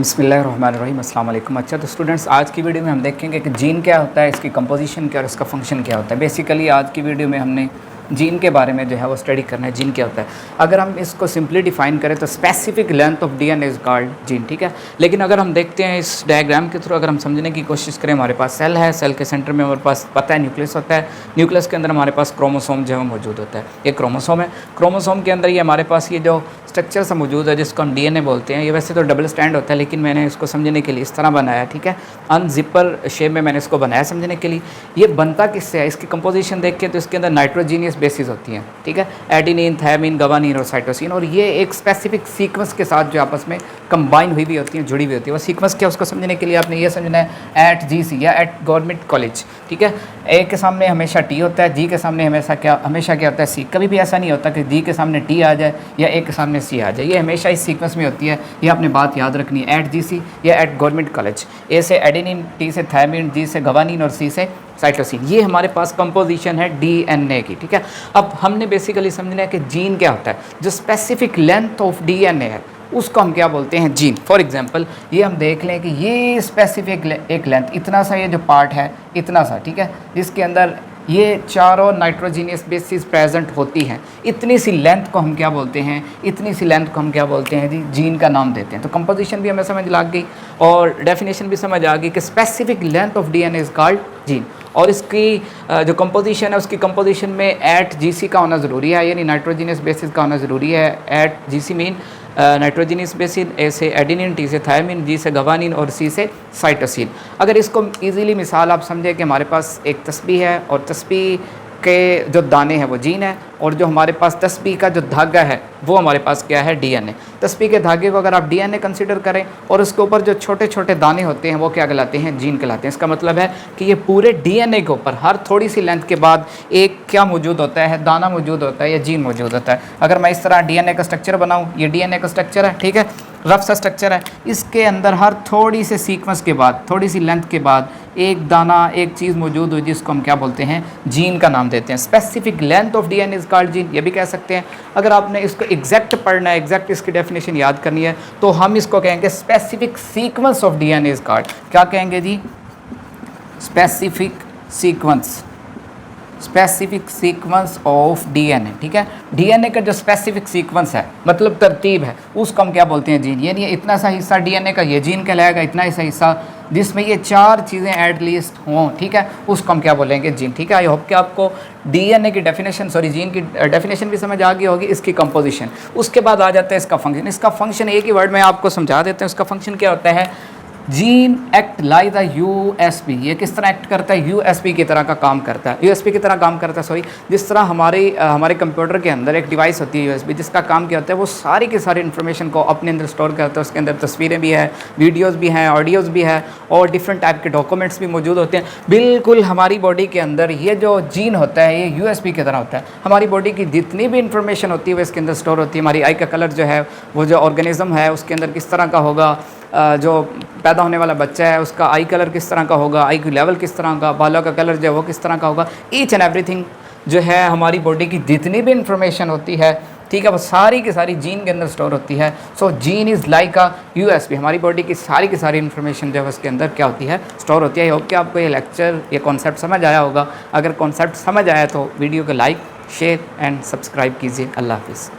बिस्मिल्लाहिर्रहमानिर्रहीम अस्सलाम वालेकुम। अच्छा तो स्टूडेंट्स, आज की वीडियो में हम देखेंगे कि जीन क्या होता है, इसकी कंपोजिशन क्या और इसका फंक्शन क्या होता है। बेसिकली आज की वीडियो में हमने जीन के बारे में जो है वो स्टडी करना है, जीन क्या होता है। अगर हम इसको सिंपली डिफाइन करें तो specific length of DNA is called gene, ठीक है। लेकिन अगर हम देखते हैं इस डायग्राम के थ्रू, अगर हम समझने की कोशिश करें, हमारे पास सेल है, सेल के सेंटर में हमारे पास पता है न्यूक्लियस होता है, न्यूक्लियस के अंदर हमारे पास क्रोमोसोम जो है मौजूद होता है। ये क्रोमोसोम है, क्रोमोसोम के अंदर ये हमारे पास ये जो स्ट्रक्चर सा मौजूद है जिसको हम डीएनए बोलते हैं। ये वैसे तो डबल स्टैंड होता है, लेकिन मैंने इसको समझने के लिए इस तरह बनाया, ठीक है, अनजिपर शेप में मैंने इसको बनाया समझने के लिए। ये बनता किससे है, इसकी कंपोजिशन देख के तो इसके अंदर नाइट्रोजीनियस बेसिस होती हैं, ठीक है, एडेनिन, थायमिन, गवानीन और साइटोसिन। और ये एक स्पेसिफिक सीक्वेंस के साथ जो आपस में कंबाइन हुई भी होती हैं, जुड़ी हुई होती है। वो सीक्वेंस क्या, उसको समझने के लिए आपने ये समझना है एट GC या एट गवर्नमेंट कॉलेज, ठीक है। ए के सामने हमेशा टी होता है, जी के सामने हमेशा क्या होता है, सी। कभी भी ऐसा नहीं होता कि जी के सामने टी आ जाए या ए के सामने सी आ जाए। ये हमेशा इस सीक्वेंस में होती है, ये आपने बात याद रखनी है, एट GC या एट गवर्नमेंट कॉलेज। ए से एडेनिन, टी से थायमिन, जी से गवानीन और सी से साइटोसिन। ये हमारे पास कंपोजिशन है डीएनए की, ठीक है। अब हमने बेसिकली समझना है कि जीन क्या होता है। जो स्पेसिफिक लेंथ ऑफ डीएनए है उसको हम क्या बोलते हैं, जीन। फॉर एग्जांपल ये हम देख लें कि ये स्पेसिफिक एक लेंथ, इतना सा ये जो पार्ट है, इतना सा, ठीक है, जिसके अंदर ये चारों नाइट्रोजीनियस बेसिस प्रेजेंट होती हैं, इतनी सी लेंथ को हम क्या बोलते हैं, इतनी सी लेंथ को हम क्या बोलते हैं जी, जीन का नाम देते हैं। तो कंपोजिशन भी हमें समझ लग गई और डेफिनेशन भी समझ आ गई कि specific length of DNA is called gene. और इसकी जो कंपोजिशन है उसकी कंपोजिशन में एट GC का होना ज़रूरी है, यानी नाइट्रोजीनियस बेसिस का होना ज़रूरी है। At GC mean nitrogenous bases, A से एडेनिन, टी से थायमिन, जी से गवानीन और सी से साइटोसिन। अगर इसको इजीली मिसाल आप समझे कि हमारे पास एक तस्बीह है और तस्बीह के जो दाने हैं वो जीन है, और जो हमारे पास तस्बीह का जो धागा है वो हमारे पास क्या है, डीएनए। तस्बीह के धागे को अगर आप डीएनए कंसीडर करें और उसके ऊपर जो छोटे छोटे दाने होते हैं वो क्या कहलाते हैं, जीन कहलाते हैं। इसका मतलब है कि ये पूरे डीएनए के ऊपर हर थोड़ी सी लेंथ के बाद एक क्या मौजूद होता है, दाना मौजूद होता है या जीन मौजूद होता है। अगर मैं इस तरह डीएनए का स्ट्रक्चर बनाऊँ, ये डीएनए का स्ट्रक्चर है, ठीक है, रफ सा स्ट्रक्चर है। इसके अंदर हर थोड़ी से सीक्वेंस के बाद, थोड़ी सी लेंथ के बाद एक दाना, एक चीज़ मौजूद हुई जिसको हम क्या बोलते हैं, जीन का नाम देते हैं। Specific length of DNA is called gene, ये भी कह सकते हैं। अगर आपने इसको एग्जैक्ट पढ़ना है, एग्जैक्ट इसकी डेफिनेशन याद करनी है, तो हम इसको कहेंगे specific sequence of DNA is called, क्या कहेंगे जी, specific sequence, specific sequence of DNA, ठीक है। डीएनए का जो स्पेसिफिक सीक्वेंस है, मतलब तरतीब है, उसको हम क्या बोलते हैं, जीन। यानी इतना सा हिस्सा डीएनए का ये जीन कहलाएगा, इतना सा हिस्सा जिसमें ये चार चीज़ें एटलीस्ट हों, ठीक है, उसको हम क्या बोलेंगे, जीन, ठीक है। आई होप कि आपको डीएनए की डेफिनेशन, जीन की डेफिनेशन भी समझ आ गई होगी, इसकी कंपोजिशन। उसके बाद आ जाता है इसका फंक्शन। इसका फंक्शन एक ही वर्ड में आपको समझा देते हैं। इसका फंक्शन क्या होता है, gene act like the USB। ये किस तरह एक्ट करता है, USB की तरह का काम करता है, USB की तरह काम करता है, जिस तरह हमारे कंप्यूटर के अंदर एक डिवाइस होती है USB, जिसका काम क्या होता है, वो सारी की सारी इन्फॉर्मेशन को अपने अंदर स्टोर करता है। उसके अंदर तस्वीरें भी है, वीडियोज़ भी हैं, ऑडियोज़ भी है और डिफरेंट टाइप के डॉक्यूमेंट्स भी मौजूद होते हैं। बिल्कुल हमारी बॉडी के अंदर ये जो जीन होता है ये USB की तरह होता है। हमारी बॉडी की जितनी भी इंफॉर्मेशन होती है वो इसके अंदर स्टोर होती है। हमारी आई का कलर जो है, वो जो ऑर्गेनिज्म है उसके अंदर किस तरह का होगा, जो पैदा होने वाला बच्चा है उसका आई कलर किस तरह का होगा, आई की लेवल किस तरह का, बालों का कलर जो है वो किस तरह का होगा, ईच एंड एवरीथिंग जो है हमारी बॉडी की जितनी भी इंफॉर्मेशन होती है, ठीक है, वो सारी की सारी जीन के अंदर स्टोर होती है। So gene is like a USB। हमारी बॉडी की सारी इन्फॉर्मेशन जो है उसके अंदर क्या होती है, स्टोर होती है। आई होप कि आपको ये लेक्चर, ये कॉन्सेप्ट समझ आया होगा। अगर कॉन्सेप्ट समझ आया तो वीडियो को लाइक, शेयर एंड सब्सक्राइब कीजिए। अल्लाह हाफिज़।